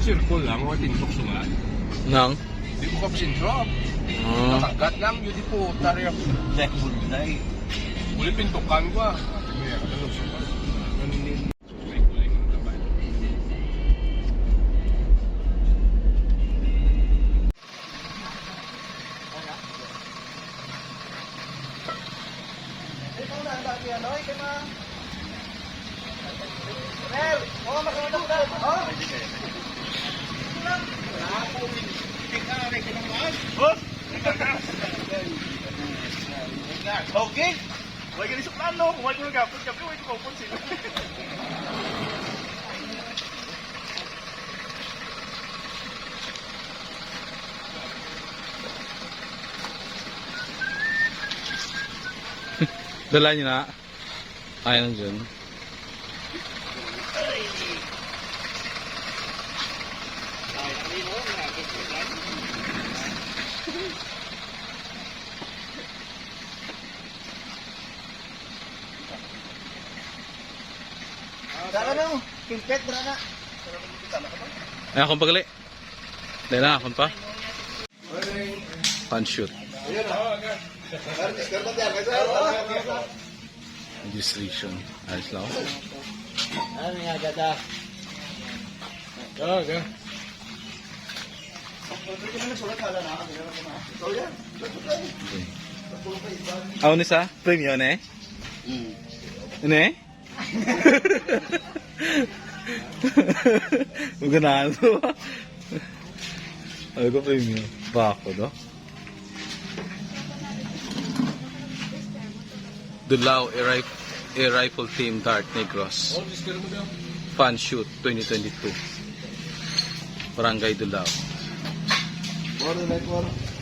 circle lang, mga tintok sungat. Nang? Di ko kapisin drop. Nakagat lang, yun di po. Tari ako. Dahil bulay. Uli pintukan ko ah. May katalog sungat. Kulay-kulay ng laban. Okay. Wala ganito sa plano. Wala ko nagapot. Kapag wala ko kapot sila. Dala niyo na. Ayaw nang dyan. Dala na mo. Kimpet, dala na. Ay, akong pagali. Dahil na, akong pa. Pan shoot. Registration. Ayos lang. Ano nga, gada? Okay. Ako ni sa premium eh? Ano eh? Magandaan to. Ano ko premium? Bako do? Dulao Air Rifle Team Dart Negros. Fan Shoot 2022. Barangay Dulao.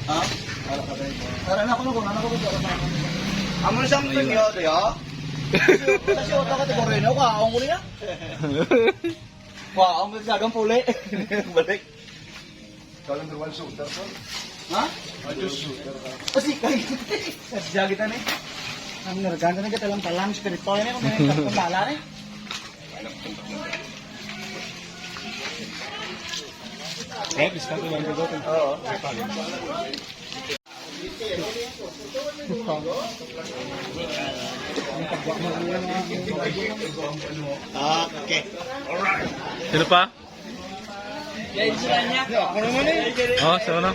Ha? Tara na ako na kung ano ko dito. Amo na siyang premio, Rio. Kasi otak kategori na, kaong ko niya. Kaong ko gagang puli. Balik. Kalang duwan shooter ko. Ha? Just shooter ka. Kasi kayo. Sadya kita na eh. Ang naraganda na kita lang talang spiritual na kung may kapala na eh. Eh, discount lang dito. Oo. Okay. Alright. Sino pa? Ako naman eh. Oh, sino na?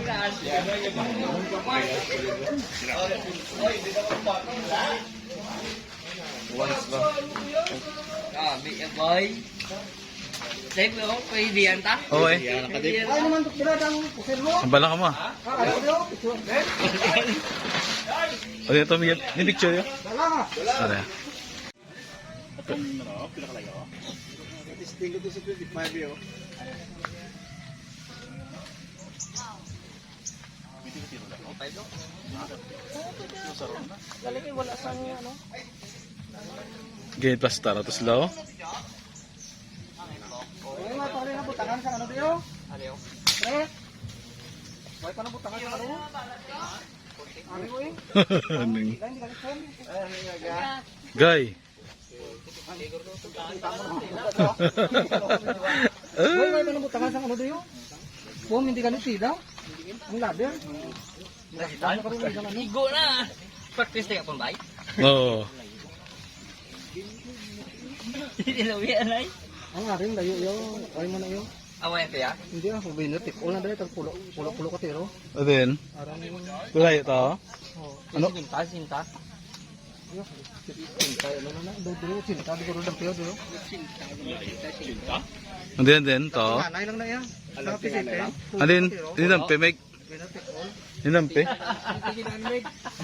Ah, big boy. Save mo, kaibigan ta? Oo eh. Ay naman pila dang pusil mo. Sambala ka mo ah. Ayaw daw. O dito, may picture yun? Dala nga. Ano yan? Testing ko to sa 25 yo. Ganyan plastar. Tapos lao. Ay nga pare na butangan sa ano diyo? Ano? Pre. Wala ka na butangan sa ano? Ano mo eh? Anong? Hindi ka nagsan. Ay nga. Guy. Wala ka na butangan sa ano diyo? Kung hindi ka nitida. Ang ladder. Igo na. Practice tayo pang bay. Oo. Hindi na uwi anay. Ang aring layo yo. Ay mo na yo. Away ito ya. Hindi ah, binit. All na dali tag pulo ka tiro. O din. Arang Kulay ito. Ano? Sinta, sinta. yo. Sinta ano na do sinta di ko ro dampiyo do. Andin din to. Nanay lang na yan. Sa pisite. Andin. Ini nampe, Meg. Ini nampe.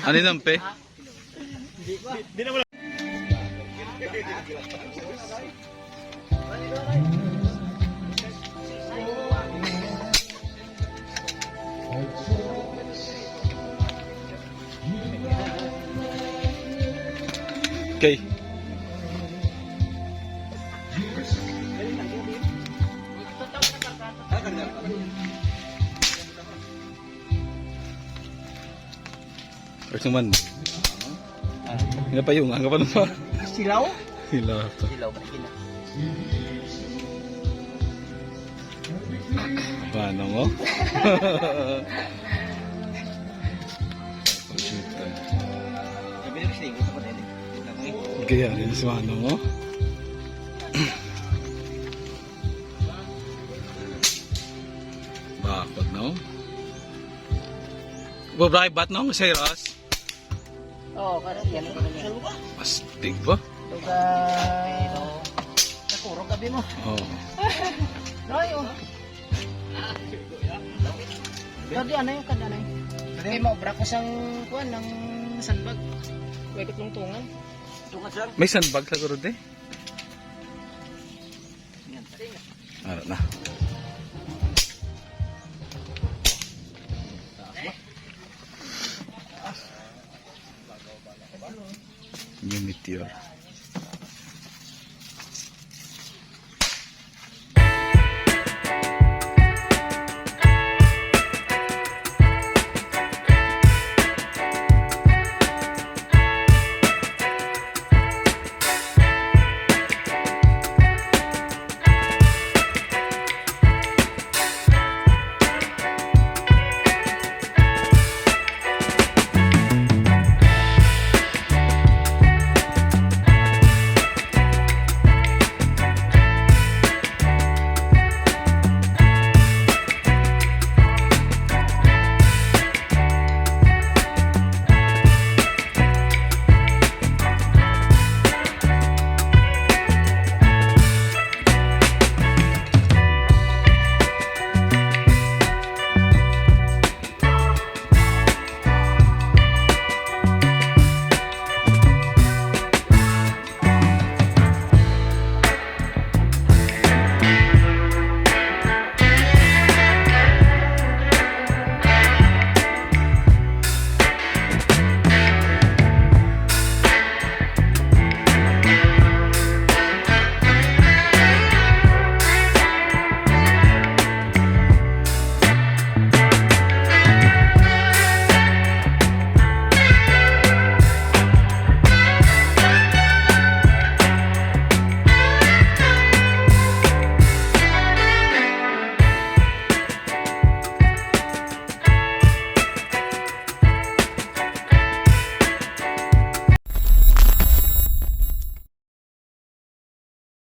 Ano nampe? Okay. Or naman. Hindi pa yung ang kapan pa. Silaw? Sila. Ilaw ba? Ilaw. Paano mo? Sabi na kasi, gusto ko din. Kaya rin sa ano mo? Bakit no? Babae bat no? Masay Ross? Oo, kada yan. Salo ka. Astig ba? Tuga... Nakuro gabi mo. Oo. Rayo. Kadi ano yung kada na yun? Kaya maobra ko sang kuhan ng sandbag. Huwag ko tungtungan. Tungat sir. May sandbag sa guro de? Ano na? Yung meteor.